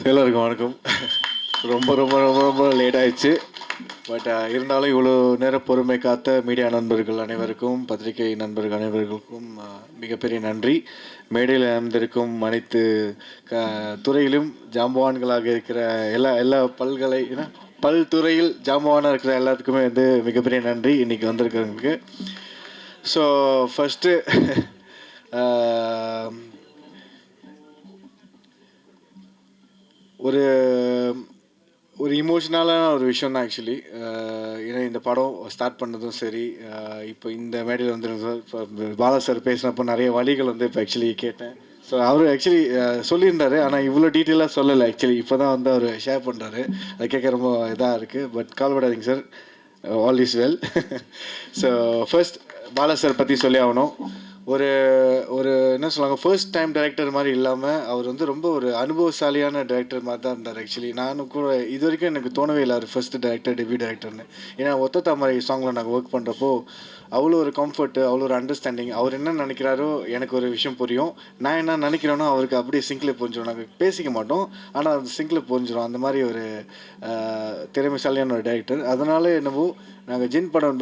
எல்லாருக்கும் வணக்கம். ரொம்ப ரொம்ப ரொம்ப ரொம்ப லேட் ஆயிடுச்சு. பட் இருந்தாலும் இவ்வளோ நேரம் பொறுமை காத்த மீடியா நண்பர்கள் அனைவருக்கும், பத்திரிகை நண்பர்கள் அனைவர்களுக்கும் மிகப்பெரிய நன்றி. மேடையில் அமர்ந்திருக்கும் அனைத்து துறையிலும் ஜாம்பவான்களாக இருக்கிற எல்லா பல்துறையில் ஜாம்பவானாக இருக்கிற எல்லாத்துக்குமே வந்து மிகப்பெரிய நன்றி இன்றைக்கி வந்திருக்கிறவங்களுக்கு. ஸோ ஃபஸ்ட்டு ஒரு ஒரு இமோஷ்னலான ஒரு விஷயம் தான் ஆக்சுவலி. ஏன்னா இந்த படம் ஸ்டார்ட் பண்ணதும் சரி, இப்போ இந்த மேடையில் வந்து இப்போ பாலா சார் பேசினப்போ நிறைய வழிகள் வந்து இப்போ ஆக்சுவலி கேட்டேன். ஸோ அவர் ஆக்சுவலி சொல்லியிருந்தார், ஆனால் இவ்வளோ டீட்டெயிலாக சொல்லலை. ஆக்சுவலி இப்போ தான் வந்து அவர் ஷேர் பண்ணுறாரு. அதை கேட்க ரொம்ப இதாக இருக்குது. பட் கவலைப்படாதீங்க sir, all is well. So first Bala sir பற்றி சொல்லி ஆகணும். ஒரு ஒரு என்ன சொல்லுவாங்க, ஃபர்ஸ்ட் டைம் டைரக்டர் மாதிரி இல்லாமல் அவர் வந்து ரொம்ப ஒரு அனுபவசாலியான டைரக்டர் மாதிரி தான் இருந்தார். ஆக்சுவலி நானும் கூட இது வரைக்கும் எனக்கு தோணவே இல்லை அவர் ஃபர்ஸ்ட் டைரக்டர், டெபியூ டைரக்டர்னு. ஏன்னா ஒத்த தாமரை சாங்கில் நாங்கள் ஒர்க் பண்ணுறப்போ அவ்வளோ ஒரு கம்ஃபர்ட்டு, அவ்வளோ ஒரு அண்டர்ஸ்டாண்டிங். அவர் என்ன நினைக்கிறாரோ எனக்கு ஒரு விஷயம் புரியும், நான் என்ன நினைக்கிறேனோ அவருக்கு அப்படியே சிங்கில் புரிஞ்சிடும். நாங்கள் பேசிக்க மாட்டோம், ஆனால் அது சிங்கில் புரிஞ்சிடும். அந்த மாதிரி ஒரு திறமைசாலியான ஒரு டைரக்டர். அதனால என்னவோ நாங்கள் ஜின் படம்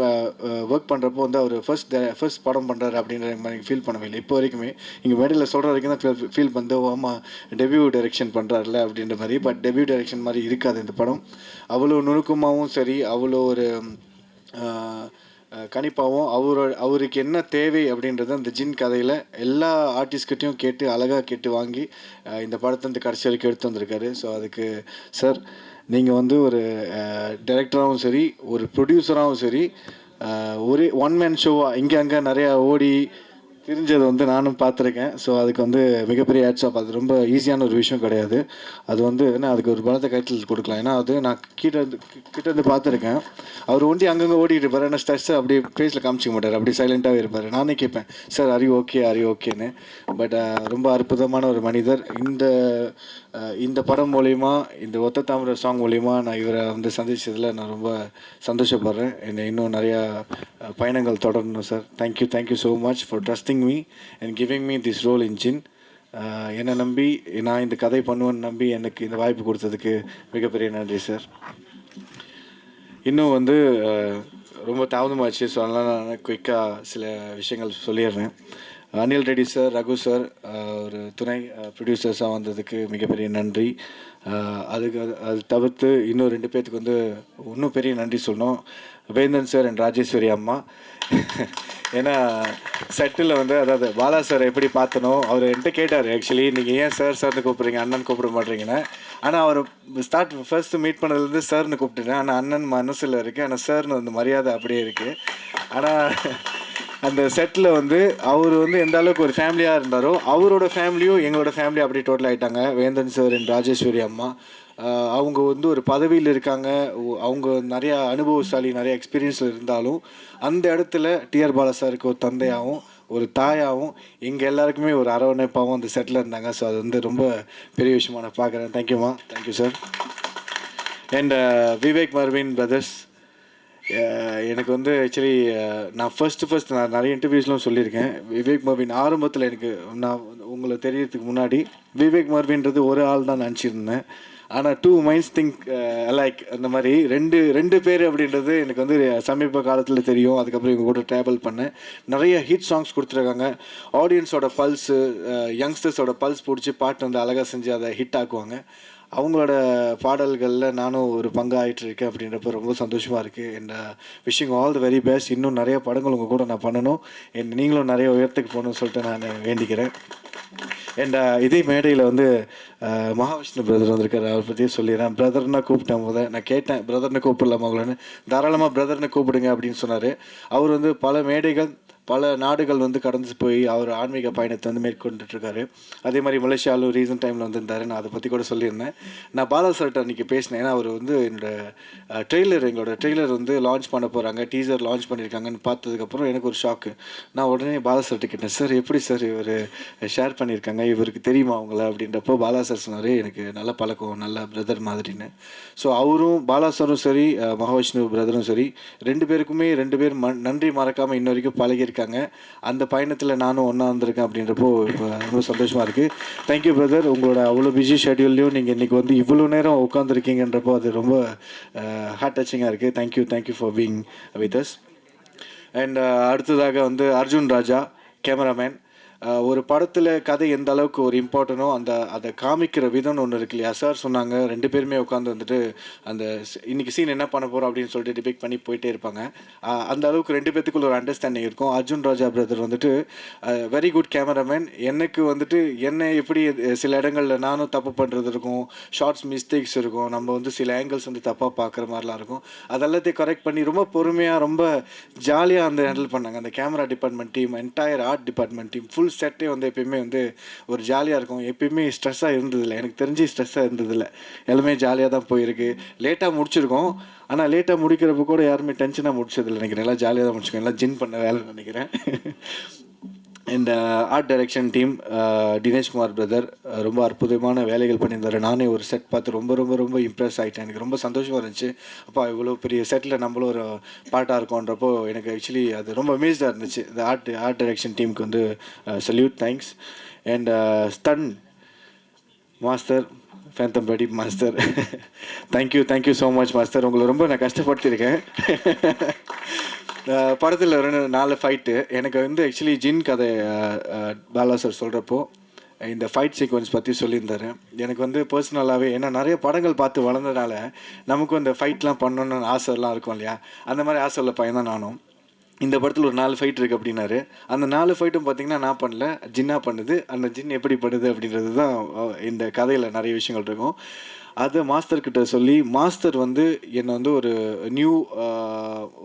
ஒர்க் பண்ணுறப்போ வந்து அவர் ஃபர்ஸ்ட் படம் பண்ணுறாரு அப்படின்ற மாதிரி ஃபீல் பண்ணவே இல்லை. இப்போ வரைக்குமே இங்கே மேடையில் சொல்கிற வரைக்கும் தான் ஃபீல் பண்ணி, ஆமாம் டெபியூ டைரெக்ஷன் பண்ணுறாருல அப்படின்ற மாதிரி. பட் டெபியூ டைரெக்ஷன் மாதிரி இருக்காது இந்த படம். அவ்வளோ நுணுக்கமாகவும் சரி, அவ்வளோ ஒரு கணிப்பாகவும் அவருக்கு என்ன தேவை அப்படின்றத அந்த ஜின் கதையில் எல்லா ஆர்டிஸ்ட்கிட்டையும் கேட்டு அழகாக கேட்டு வாங்கி இந்த படத்தை இந்த கடைசி வரைக்கும் எடுத்து வந்திருக்காரு. ஸோ அதுக்கு சார், நீங்கள் வந்து ஒரு டைரக்டராகவும் சரி, ஒரு ப்ரொடியூசராகவும் சரி, ஒரே ஒன் மேன் ஷோவாக இங்கே அங்கே நிறையா ஓடி தெரிஞ்சது வந்து நானும் பார்த்துருக்கேன். ஸோ அதுக்கு வந்து மிகப்பெரிய ஹேட்ஸ் ஆஃப். அது ரொம்ப ஈஸியான ஒரு விஷயம் கிடையாது. அது வந்து என்ன, அதுக்கு ஒரு பலத்தை கைத்தில் கொடுக்கலாம். ஏன்னா அது நான் கிட்ட பார்த்துருக்கேன். அவர் ஒண்டி அங்கங்கே ஓடிட்டு இருப்பார். ஏன்னா ஸ்ட்ரெஸ்ஸை அப்படியே ஃபேஸில் காமிச்சிக்க மாட்டார், அப்படியே சைலண்ட்டாகவே இருப்பார். நானே கேட்பேன், சார் அரி ஓகேன்னு. பட் ரொம்ப அற்புதமான ஒரு மனிதர். இந்த படம் மூலிமா, இந்த ஒத்த தாமரை சாங் மூலிமா நான் இவரை வந்து சந்தித்ததில் நான் ரொம்ப சந்தோஷப்படுறேன். என்னை இன்னும் நிறையா பயணங்கள் தொடரணும் sir. Thank you so much for trusting me and giving me this role in Jinn. என்னை நம்பி நான் இந்த கதை பண்ணுவேன்னு நம்பி எனக்கு இந்த வாய்ப்பு கொடுத்ததுக்கு மிகப்பெரிய நன்றி சார். இன்னும் வந்து ரொம்ப தாமதமாச்சு. ஸோ அதனால் நான் குயிக்காக சில விஷயங்கள் சொல்லிடுறேன். அனில் ரெட்டி சார், ரகு சார் ஒரு துணை ப்ரொடியூசர்ஸாக வந்ததுக்கு மிகப்பெரிய நன்றி. அது தவிர்த்து இன்னும் 2 பேர்த்துக்கு வந்து இன்னும் பெரிய நன்றி சொல்லணும். வேந்தன் சார் அண்ட் ராஜேஸ்வரி அம்மா. ஏன்னா செட்டில் வந்து, அதாவது பாலா சார் எப்படி பார்த்தனோ, அவர் என்கிட்ட கேட்டார் ஆக்சுவலி, நீங்கள் ஏன் சார்னு கூப்பிட்றீங்க, அண்ணன் கூப்பிட மாட்டேறீங்கன்னு. ஆனால் அவர் ஃபர்ஸ்ட்டு மீட் பண்ணதுலேருந்து சார்னு கூப்பிட்டுட்டேன். ஆனால் அண்ணன் மனசில் இருக்குது, ஆனால் சார்னு வந்து மரியாதை அப்படியே இருக்குது. ஆனால் அந்த செட்டில் வந்து அவர் வந்து எந்த அளவுக்கு ஒரு ஃபேமிலியாக இருந்தாரோ, அவரோட ஃபேமிலியும் எங்களோட ஃபேமிலி அப்படியே டோட்டல் ஆகிட்டாங்க. வேந்தன் சார் அண்ட் ராஜேஸ்வரி அம்மா அவங்க வந்து ஒரு பதவியில் இருக்காங்க. அவங்க நிறையா அனுபவசாலி, நிறைய எக்ஸ்பீரியன்ஸில் இருந்தாலும் அந்த இடத்துல டிஆர் பாலா சாருக்கு ஒரு தந்தையாகவும் ஒரு தாயாகவும் எங்கள் எல்லாருக்குமே ஒரு அரவணைப்பாகவும் அந்த செட்டில் இருந்தாங்க. ஸோ அது வந்து ரொம்ப பெரிய விஷயமா நான் பார்க்குறேன். தேங்க்யூம்மா, thank you sir. And Vivek Marvin brothers, எனக்கு வந்து ஆக்சுவலி நான் ஃபர்ஸ்ட் நான் நிறைய இன்டர்வியூஸ்லாம் சொல்லியிருக்கேன். விவேக் மர்வின் ஆரம்பத்தில் நான் உங்களை தெரியறதுக்கு முன்னாடி விவேக் மர்வின்றது ஒரு ஆள் தான் நினச்சிருந்தேன். ஆனால் 2 minds think alike அந்த மாதிரி ரெண்டு பேர் அப்படின்றது எனக்கு வந்து சமீப காலத்தில் தெரியும். அதுக்கப்புறம் இவங்க கூட ட்ராவல் பண்ணேன். நிறைய ஹிட் சாங்ஸ் கொடுத்துருக்காங்க. ஆடியன்ஸோட பல்ஸு, யங்ஸ்டர்ஸோட பல்ஸ் பிடிச்சி பாட்டு வந்து அழகாக செஞ்சு அதை ஹிட் ஆக்குவாங்க. அவங்களோட பாடல்களில் நானும் ஒரு பங்காயிட்டு இருக்கேன் அப்படின்றப்ப ரொம்ப சந்தோஷமாக இருக்குது. And wishing all the very best. இன்னும் நிறைய படங்கள் உங்கள் கூட நான் பண்ணணும், நீங்களும் நிறைய உயரத்துக்கு போகணும்னு சொல்லிட்டு நான் வேண்டிக்கிறேன். அண்ட் இதே மேடையில் வந்து மகாவிஷ்ணு பிரதர் வந்திருக்காரு. அவரை பற்றியும் சொல்லிடுறேன். பிரதர்னா கூப்பிட்டேன். நான் கேட்டேன், பிரதர்னு கூப்பிடலாமா உங்களன்னு. தாராளமாக பிரதர்னு கூப்பிடுங்க அப்படின்னு சொன்னார். அவர் வந்து பல மேடைகள், பல நாடுகள் வந்து கடந்து போய் அவர் ஆன்மீக பயணத்தை வந்து மேற்கொண்டுட்ருக்காரு. அதே மாதிரி மலேசியாவில் ரீசன்ட் டைமில் வந்திருந்தார். நான் அதை பற்றி கூட சொல்லியிருந்தேன். நான் பாலா சார்கிட்ட அன்றைக்கி பேசினேன். ஏன்னா அவர் வந்து எங்களோட ட்ரெய்லர் வந்து லான்ச் பண்ண போகிறாங்க, டீசர் லான்ச் பண்ணியிருக்காங்கன்னு பார்த்ததுக்கப்புறம் எனக்கு ஒரு ஷாக்கு. நான் உடனே பாலா சார்கிட்ட கேட்டேன், சார் எப்படி சார் இவர் ஷேர் பண்ணியிருக்காங்க, இவருக்கு தெரியுமா அவங்கள அப்படின்றப்போ பாலா சார் சொன்னார், எனக்கு நல்ல பழக்கம், நல்ல பிரதர் மாதிரின்னு. ஸோ அவரும் பாலா சாரும் சரி, மகாவிஷ்ணு பிரதரும் சரி, 2 பேருக்குமே 2 பேர் நன்றி மறக்காமல் இன்ன வரைக்கும் பழகியிருக்காங்க. இருக்காங்க. அந்த பயணத்தில் நானும் ஒன்றா வந்திருக்கேன் அப்படின்றப்போ இப்போ ரொம்ப சந்தோஷமாக இருக்குது. Thank you brother. உங்களோட அவ்வளோ பிஸி ஷெட்யூல்லையும் நீங்கள் இன்றைக்கி வந்து இவ்வளோ நேரம் உட்காந்துருக்கீங்கன்றப்போ அது ரொம்ப ஹார்ட் டச்சிங்காக இருக்குது. Thank you for being with us. And அடுத்ததாக வந்து அர்ஜுன் ராஜா கேமராமேன். ஒரு படத்தில் கதை எந்த அளவுக்கு ஒரு இம்பார்ட்டனோ அதை காமிக்கிற விதம்னு ஒன்று இருக்கு இல்லையா. சார் சொன்னாங்க 2 பேருமே உட்காந்து வந்துட்டு அந்த இன்றைக்கி சீன் என்ன பண்ண போகிறோம் அப்படின்னு சொல்லிட்டு டிபேட் பண்ணி போயிட்டே இருப்பாங்க. அந்த அளவுக்கு 2 பேத்துக்குள்ள ஒரு அண்டர்ஸ்டாண்டிங் இருக்கும். அர்ஜுன் ராஜா பிரதர் வந்துட்டு வெரி குட் கேமராமேன். எனக்கு வந்துட்டு என்ன எப்படி சில இடங்களில் நானும் தப்பு பண்ணுறது இருக்கும், ஷார்ட்ஸ் மிஸ்டேக்ஸ் இருக்கும், நம்ம வந்து சில ஆங்கிள்ஸ் வந்து தப்பாக பார்க்குற மாதிரிலாம் இருக்கும். அதெல்லாத்தையும் கரெக்ட் பண்ணி ரொம்ப பொறுமையாக ரொம்ப ஜாலியாக வந்து ஹேண்டில் பண்ணாங்க. அந்த camera department team, entire art department team, full செட்டே வந்து எப்பயுமே வந்து ஒரு ஜாலியாக இருக்கும். எப்பயுமே ஸ்ட்ரெஸ்ஸாக இருந்ததில்லை, எனக்கு தெரிஞ்சு ஸ்ட்ரெஸ்ஸாக இருந்ததில்லை. எல்லாமே ஜாலியாக தான் போயிருக்கு. லேட்டாக முடிச்சிருக்கோம், ஆனால் லேட்டாக முடிக்கிறப்ப கூட யாருமே டென்ஷனாக முடிச்சதில்லை நினைக்கிறேன். எல்லாம் ஜாலியாக தான் முடிச்சுக்கோங்க. எல்லாம் ஜின் பண்ண வேலை நினைக்கிறேன். இந்த art direction team Dineshkumar brother ரொம்ப அற்புதமான வேலைகள் பண்ணியிருந்தார். நானே ஒரு செட் பார்த்து ரொம்ப ரொம்ப ரொம்ப இம்ப்ரெஸ் ஆகிட்டேன். எனக்கு ரொம்ப சந்தோஷமாக இருந்துச்சு. அப்போ இவ்வளோ பெரிய செட்டில் நம்மளும் ஒரு பார்ட்டாக இருக்கோன்றப்போ எனக்கு ஆக்சுவலி அது ரொம்ப அமேஸ்டாக இருந்துச்சு. இந்த ஆர்ட் டைரக்ஷன் டீமுக்கு வந்து salute, thanks. And stunt master Phantom Pradeep master, thank you so much master. உங்களை ரொம்ப நான் கஷ்டப்படுத்தியிருக்கேன். படத்தில் 4 ஃபைட்டு எனக்கு வந்து ஆக்சுவலி ஜின் கதை பாலா சார் சொல்கிறப்போ இந்த ஃபைட் சீக்வன்ஸ் பற்றி சொல்லியிருந்தார். எனக்கு வந்து பர்சனலாகவே ஏன்னா நிறைய படங்கள் பார்த்து வளர்ந்ததுனால நமக்கும் இந்த ஃபைட்லாம் பண்ணணுன்னு ஆசைலாம் இருக்கும் இல்லையா. அந்த மாதிரி ஆசை உள்ள பையன் தான் நானும். இந்த படத்தில் ஒரு 4 ஃபைட் இருக்குது அப்படின்னாரு. அந்த 4 ஃபைட்டும் பார்த்திங்கன்னா நான் பண்ணல, ஜின்னா பண்ணுது. அந்த ஜின் எப்படி பண்ணுது அப்படின்றது தான் இந்த கதையில் நிறைய விஷயங்கள் இருக்கும். அதை மாஸ்டர்கிட்ட சொல்லி மாஸ்டர் வந்து என்னை வந்து ஒரு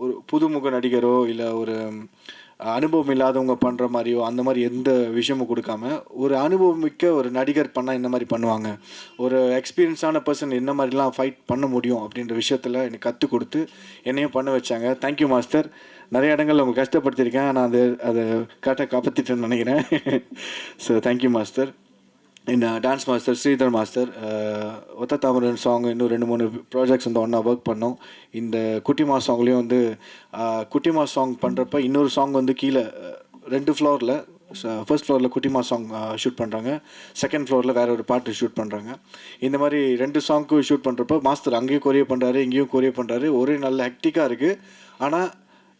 ஒரு புதுமுக நடிகரோ இல்லை ஒரு அனுபவம் இல்லாதவங்க பண்ணுற மாதிரியோ அந்த மாதிரி எந்த விஷயமும் கொடுக்காம ஒரு அனுபவமிக்க ஒரு நடிகர் பண்ணால் இந்த மாதிரி பண்ணுவாங்க, ஒரு எக்ஸ்பீரியன்ஸான பர்சன் என்ன மாதிரிலாம் ஃபைட் பண்ண முடியும் அப்படின்ற விஷயத்தில் எனக்கு கற்றுக் கொடுத்து என்னையும் பண்ண வச்சாங்க. Thank you master. நிறைய இடங்களில் உங்களுக்கு கஷ்டப்படுத்தியிருக்கேன், ஆனால் அதை கரெக்டாக காப்பாற்றிட்டேன்னு நினைக்கிறேன். So thank you master. இந்த டான்ஸ் மாஸ்டர் ஸ்ரீதர் மாஸ்டர், ஒத்த தாமரன் சாங் இன்னும் 2-3 ப்ராஜெக்ட்ஸ் வந்து ஒன்றா ஒர்க் பண்ணோம். இந்த குட்டிமா சாங்லேயும் வந்து குட்டிமா சாங் பண்ணுறப்ப இன்னொரு சாங் வந்து கீழே 2 ஃப்ளோரில், ஃபர்ஸ்ட் ஃப்ளோரில் குட்டிமா சாங் ஷூட் பண்ணுறாங்க, செகண்ட் ஃப்ளோரில் வேறு ஒரு பாட்டு ஷூட் பண்ணுறாங்க. இந்த மாதிரி 2 சாங்க்கும் ஷூட் பண்ணுறப்போ மாஸ்டர் அங்கேயும் கொரியோ பண்ணுறாரு, இங்கேயும் கொரியோ பண்ணுறாரு. ஒரே நல்ல ஹெக்டிக்காக இருக்குது. ஆனால்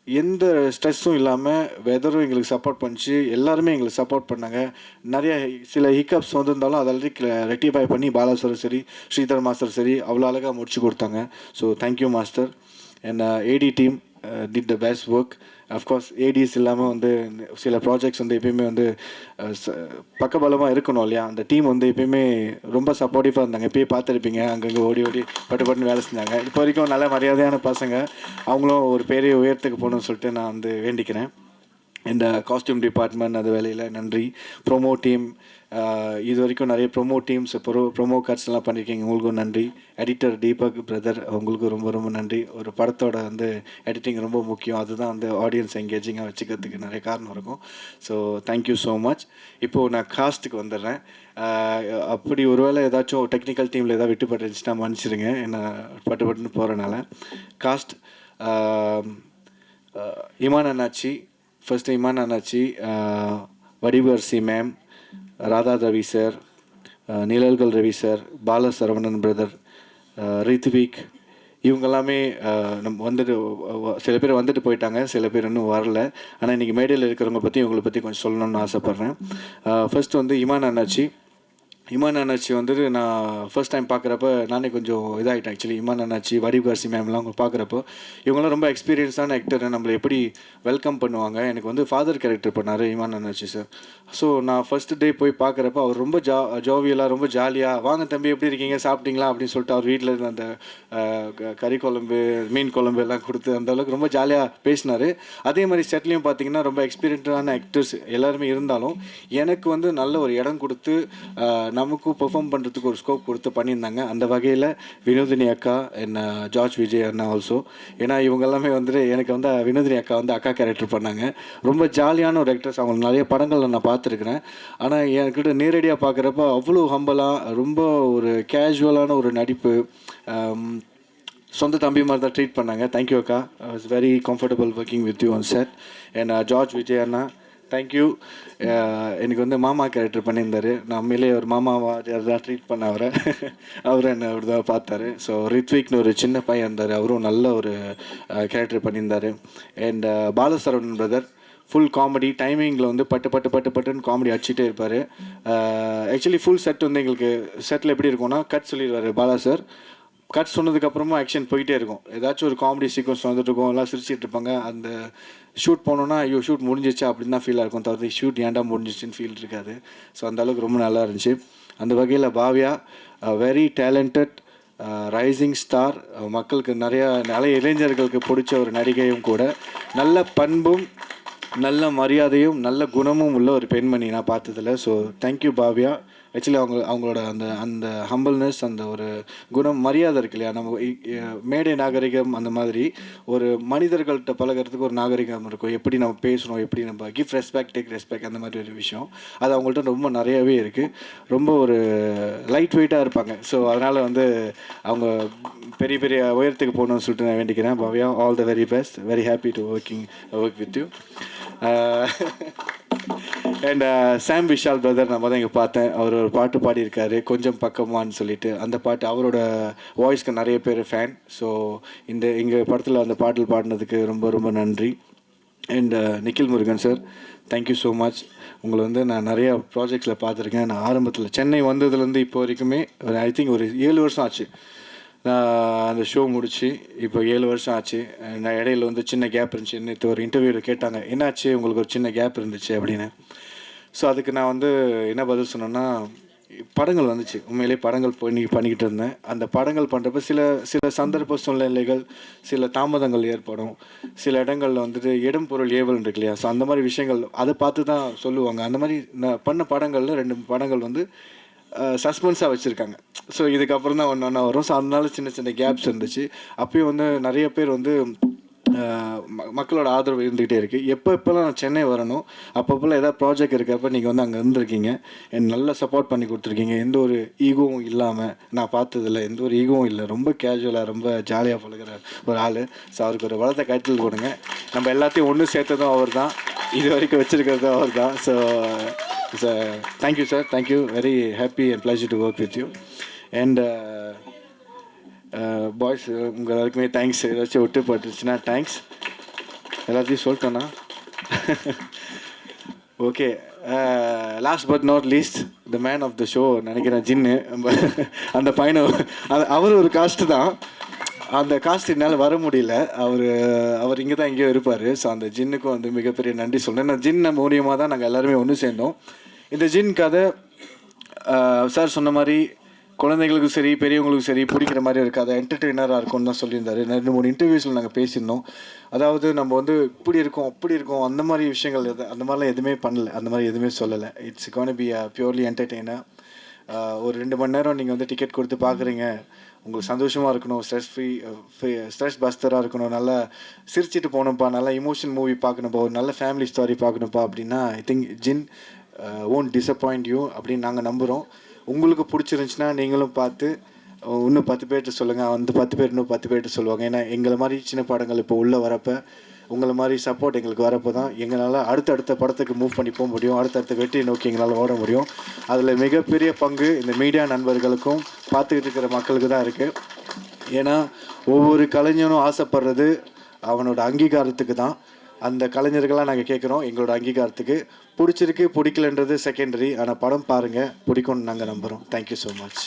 எந்த ஸ்ட்ரெஸ்ஸும் இல்லாமல் வெதரும் எங்களுக்கு சப்போர்ட் பண்ணிச்சு, எல்லாருமே எங்களுக்கு சப்போர்ட் பண்ணாங்க. நிறைய சில ஹிக்கப்ஸ் வந்திருந்தாலும் அதெல்லாம் ரெக்டிஃபை பண்ணி பாலா சார் சரி ஸ்ரீதர் மாஸ்டர் சரி அவ்வளோ அழகாக முடிச்சு கொடுத்தாங்க. So thank you master. And AD team did the best work. Of course ADs இல்லாமல் வந்து சில ப்ராஜெக்ட்ஸ் வந்து எப்பயுமே வந்து பக்கபலமாக இருக்கணும் இல்லையா. அந்த டீம் வந்து எப்பயுமே ரொம்ப சப்போர்ட்டிவாக இருந்தாங்க. எப்பயே பார்த்துருப்பீங்க, அங்கங்கே ஓடி பட்டு வேலை செஞ்சாங்க. இப்போ வரைக்கும் நல்ல மரியாதையான பசங்க. அவங்களும் ஒரு பெரிய உயரத்துக்கு போகணும்னு சொல்லிட்டு நான் வந்து வேண்டிக்கிறேன். இந்த காஸ்டியூம் டிபார்ட்மெண்ட் அது வேலையில் நன்றி. ப்ரொமோ டீம், இது வரைக்கும் நிறைய ப்ரொமோ டீம்ஸ் ப்ரொமோ கார்ட்ஸ்லாம் பண்ணியிருக்கீங்க, உங்களுக்கும் நன்றி. எடிட்டர் தீபக் பிரதர், உங்களுக்கும் ரொம்ப ரொம்ப நன்றி. ஒரு படத்தோட வந்து எடிட்டிங் ரொம்ப முக்கியம், அதுதான் வந்து ஆடியன்ஸ் எங்கேஜிங்காக வச்சுக்கிறதுக்கு நிறைய காரணம் இருக்கும். So thank you so much. இப்போது நான் காஸ்ட்டுக்கு வந்துடுறேன். அப்படி ஒருவேளை ஏதாச்சும் டெக்னிக்கல் டீமில் ஏதாவது விட்டுப்பட்டு இருந்துச்சுன்னா மன்னிச்சிடுங்க, என்ன பட்டுன்னு போகிறனால. Cost Imman Annachi, first Imman Annachi, வடிவரசி ma'am, Radha Ravi sir, நிழல்கள் ரவி சார், பால சரவணன் பிரதர், ரித்விக், இவங்க எல்லாமே நம்ம வந்துட்டு சில பேர் வந்துட்டு போயிட்டாங்க, சில பேர் இன்னும் வரல. ஆனால் இன்றைக்கி மேடையில் இருக்கிறவங்க பற்றி இவங்களை பற்றி கொஞ்சம் சொல்லணும்னு ஆசைப்பட்றேன். ஃபர்ஸ்ட் வந்து இமான் அண்ணாச்சி வந்துட்டு நான் ஃபர்ஸ்ட் டைம் பார்க்குறப்ப நானே கொஞ்சம் இதாகிட்டேன் ஆக்சுவலி. இமான் அண்ணாச்சி, வடிவரசி மேம்லாம் அவங்க பார்க்குறப்போ இவங்களாம் ரொம்ப எக்ஸ்பீரியன்ஸான ஆக்டர், நம்மளை எப்படி வெல்கம் பண்ணுவாங்க. எனக்கு வந்து ஃபாதர் கேரக்டர் பண்ணார் இமான் அண்ணாச்சி சார். ஸோ நான் ஃபஸ்ட்டு டே போய் பார்க்குறப்ப அவர் ரொம்ப ஜோவியலாக ரொம்ப ஜாலியாக, வாங்க தம்பி எப்படி இருக்கீங்க, சாப்பிட்டீங்களா அப்படின்னு சொல்லிட்டு அவர் வீட்டில் இருந்த அந்த கறி குழம்பு, மீன் குழம்பு எல்லாம் கொடுத்து அந்தளவுக்கு ரொம்ப ஜாலியாக பேசினார். அதே மாதிரி செட்லேயும் பார்த்தீங்கன்னா ரொம்ப எக்ஸ்பீரியன்ஸான ஆக்டர்ஸ் எல்லாருமே இருந்தாலும் எனக்கு வந்து நல்ல ஒரு இடம் கொடுத்து நமக்கும் பெர்ஃபார்ம் பண்ணுறதுக்கு ஒரு ஸ்கோப் கொடுத்து பண்ணியிருந்தாங்க. அந்த வகையில் வினோதினி அக்கா என்ன ஜார்ஜ் விஜய் அண்ணா ஆல்சோ. ஏன்னா இவங்க எல்லாமே வந்துட்டு எனக்கு வந்து வினோதினி அக்கா வந்து அக்கா கேரக்டர் பண்ணாங்க. ரொம்ப ஜாலியான ஒரு ஆக்டர்ஸ். அவங்க நிறைய படங்களில் நான் பார்த்துருக்குறேன். ஆனால் என்கிட்ட நேரடியாக பார்க்குறப்ப அவ்வளோ ஹம்பலாக ரொம்ப ஒரு கேஷுவலான ஒரு நடிப்பு, சொந்த தம்பி மாதிரி தான் ட்ரீட் பண்ணாங்க. தேங்க்யூ அக்கா. I was very comfortable working with you on set. And George Vijay Anna, thank you. எனக்கு வந்து மாமா கேரக்டர் பண்ணியிருந்தார். நான் உண்மையிலேயே ஒரு மாமாவா தான் ட்ரீட் பண்ண அவரை. அவரும் என்னை அப்படி தான் பார்த்தாரு. ஸோ ரித்விக்னு ஒரு சின்ன பையன் இருந்தார், அவரும் நல்ல ஒரு கேரக்டர் பண்ணியிருந்தார். And Bala Saravanan brother full comedy டைமிங்கில் வந்து பட்டுன்னு காமெடி அடிச்சுட்டே இருப்பார். ஆக்சுவலி ஃபுல் செட் வந்து எங்களுக்கு செட்டில் எப்படி இருக்கும்னா, கட் சொல்லிடுவார் பாலா சார். கட் சொன்னதுக்கப்புறமா ஆக்ஷன் போயிட்டே இருக்கும். ஏதாச்சும் ஒரு காமெடி சீக்வன்ஸ் வந்துட்டு இருக்கும், எல்லாம் சிரிச்சிட்டு இருப்பாங்க. அந்த ஷூட் போனோன்னா ஐயோ ஷூட் முடிஞ்சிச்சா அப்படின்னு தான் ஃபீலாக இருக்கும், தவிர ஷூட் ஏன்டா முடிஞ்சிச்சின்னு ஃபீல் இருக்காது. ஸோ அந்தளவுக்கு ரொம்ப நல்லா இருந்துச்சு. அந்த வகையில் Bhavya very talented rising star, மக்களுக்கு நிறைய இளைஞர்களுக்கு பிடிச்ச ஒரு நடிகையும் கூட. நல்ல பண்பும் நல்ல மரியாதையும் நல்ல குணமும் உள்ள ஒரு பெண்மணி நான் பார்த்ததில்ல. So thank you Bhavya. ஆக்சுவலி அவங்களோட அந்த ஹம்பிள்னஸ், அந்த ஒரு குணம் மரியாதை இருக்கு இல்லையா, நம்ம மேடை நாகரிகம் அந்த மாதிரி ஒரு மனிதர்கள்ட்ட பழகிறதுக்கு ஒரு நாகரிகம் இருக்கும். எப்படி நம்ம பேசணும், எப்படி நம்ம கிவ் ரெஸ்பெக்ட் டேக் ரெஸ்பெக்ட், அந்த மாதிரி ஒரு விஷயம் அது அவங்கள்ட்ட ரொம்ப நிறையவே இருக்குது. ரொம்ப ஒரு லைட் வெயிட்டாக இருப்பாங்க. ஸோ அதனால் வந்து அவங்க பெரிய பெரிய உயரத்துக்கு போகணும்னு சொல்லிட்டு நான் வேண்டிக்கிறேன். Bhavya, all the very best. Very happy to work with you. And Sam Vishal brother நம்ம தான் இங்கே பார்த்தேன். அவர் ஒரு பாட்டு பாடியிருக்காரு, கொஞ்சம் பக்கமான்னு சொல்லிட்டு. அந்த பாட்டு அவரோட வாய்ஸ்க்கு நிறைய பேர் ஃபேன். ஸோ எங்கள் படத்தில் அந்த பாட்டில் பாடினதுக்கு ரொம்ப ரொம்ப நன்றி. And Nikhil Murugan sir, thank you so much. உங்களை வந்து நான் நிறையா ப்ராஜெக்ட்ஸில் பார்த்துருக்கேன். நான் ஆரம்பத்தில் சென்னை வந்ததுலேருந்து இப்போ வரைக்குமே ஐ திங்க் ஒரு 7 வருஷம் ஆச்சு நான் அந்த ஷோ முடிச்சு. இப்போ 7 வருஷம் ஆச்சு. நான் இடையில வந்து சின்ன கேப் இருந்துச்சு. நேற்று ஒரு இன்டர்வியூவில் கேட்டாங்க, என்னாச்சு உங்களுக்கு ஒரு சின்ன கேப் இருந்துச்சு அப்படின்னு. ஸோ அதுக்கு நான் வந்து என்ன பதில் சொன்னேன்னா, படங்கள் வந்துச்சு. உண்மையிலே படங்கள் பண்ணிக்கிட்டு இருந்தேன். அந்த படங்கள் பண்ணுறப்ப சில சந்தர்ப்ப சூழ்நிலைகள், சில தாமதங்கள் ஏற்படும். சில இடங்களில் வந்துட்டு இடம் பொருள் ஏவல் இருக்கு இல்லையா, ஸோ அந்த மாதிரி விஷயங்கள் அதை பார்த்து தான் சொல்லுவாங்க. அந்த மாதிரி நான் பண்ண படங்களில் 2 படங்கள் வந்து சஸ்பென்ஸாக வச்சுருக்காங்க. ஸோ இதுக்கப்புறம் தான் ஒன்று வரும். ஸோ அதனால சின்ன கேப்ஸ் இருந்துச்சு. அப்பயும் வந்து நிறைய பேர் வந்து மக்களோட ஆதரவு இருந்துகிட்டே இருக்குது. எப்போல்லாம் நான் சென்னை வரணும், அப்பப்போல்லாம் ஏதாவது ப்ராஜெக்ட் இருக்கிறப்ப நீங்கள் வந்து அங்கே இருந்திருக்கீங்க, எனக்கு நல்லா சப்போர்ட் பண்ணி கொடுத்துருக்கீங்க. எந்த ஒரு ஈகோவும் இல்லாமல் நான் பார்த்ததில்ல, எந்த ஒரு ஈகோவும் இல்லை. ரொம்ப கேஷுவலாக ரொம்ப ஜாலியாக பழகிற ஒரு ஆள். ஸோ அவருக்கு ஒரு வளர்த்த கைத்தல் கொடுங்க. நம்ம எல்லாத்தையும் ஒன்று சேர்த்ததும் அவர் தான், இது வரைக்கும் வச்சுருக்கிறதும் அவர் தான். So thank you sir, thank you. Very happy and pleasure to work with you. And boys உங்கள் எல்லாருக்குமே தேங்க்ஸ். ஏதாச்சும் விட்டு போட்டுருச்சுன்னா தேங்க்ஸ். எல்லாத்தையும் சொல்லிட்டோன்னா okay. Last but not least, the man of the show நினைக்கிறேன், ஜின்னு. அந்த பையனை அவர் ஒரு காஸ்ட்டு தான். அந்த காஸ்ட் என்னால் வர முடியல. அவர் இங்கே தான் எங்கேயோ இருப்பார். ஸோ அந்த ஜின்னுக்கும் வந்து மிகப்பெரிய நன்றி சொல்கிறேன். நான் ஜின்னை மூலியமாக தான் நாங்கள் எல்லாருமே ஒன்று சேர்ந்தோம். இந்த ஜின் கதை சார் சொன்ன மாதிரி குழந்தைங்களுக்கும் சரி பெரியவங்களுக்கும் சரி பிடிக்கிற மாதிரி இருக்காது, என்டர்டெய்னராக இருக்கும்னு தான் சொல்லியிருந்தாரு. 2-3 இன்டர்வியூஸில் நாங்கள் பேசியிருந்தோம். அதாவது நம்ம வந்து இப்படி இருக்கோம் அப்படி இருக்கோம் அந்த மாதிரி விஷயங்கள் அந்த மாதிரிலாம் எதுவுமே பண்ணல, அந்த மாதிரி எதுவுமே சொல்லலை. It's gonna be purely entertainer. ஒரு 2 மணி நேரம் நீங்கள் வந்து டிக்கெட் கொடுத்து பார்க்குறீங்க, உங்களுக்கு சந்தோஷமாக இருக்கணும், ஸ்ட்ரெஸ் பஸ்டராக இருக்கணும், நல்லா சிரிச்சிட்டு போகணும்ப்பா, நல்லா இமோஷனல் மூவி பார்க்கணும்ப்பா, ஒரு நல்ல ஃபேமிலி ஸ்டோரி பார்க்கணும்ப்பா அப்படின்னா I think Jinn won't disappoint you அப்படின்னு நாங்கள் நம்புகிறோம். உங்களுக்கு பிடிச்சிருந்துச்சின்னா நீங்களும் பார்த்து இன்னும் 10 பேர்கிட்ட சொல்லுங்கள். அந்த 10 பேர் இன்னும் 10 பேர்கிட்ட சொல்லுவாங்க. ஏன்னா எங்களை மாதிரி சின்ன படங்கள் இப்போ உள்ளே வரப்போ உங்களை மாதிரி சப்போர்ட் எங்களுக்கு வரப்போ தான் எங்களால் அடுத்தடுத்த படத்துக்கு மூவ் பண்ணி போக முடியும், அடுத்தடுத்த வெற்றியை நோக்கி எங்களால் ஓட முடியும். அதில் மிகப்பெரிய பங்கு இந்த மீடியா நண்பர்களுக்கும் பார்த்துக்கிட்டு இருக்கிற மக்களுக்கு தான் இருக்குது. ஏன்னா ஒவ்வொரு கலைஞனும் ஆசைப்படுறது அவனோட அங்கீகாரத்துக்கு தான். அந்த கலைஞர்களாக நாங்கள் கேட்குறோம் எங்களோட அங்கீகாரத்துக்கு. பிடிச்சிருக்கு பிடிக்கலன்றது செகண்டரி, ஆனால் படம் பாருங்கள், பிடிக்கும்னு நாங்கள் நம்புகிறோம். Thank you so much.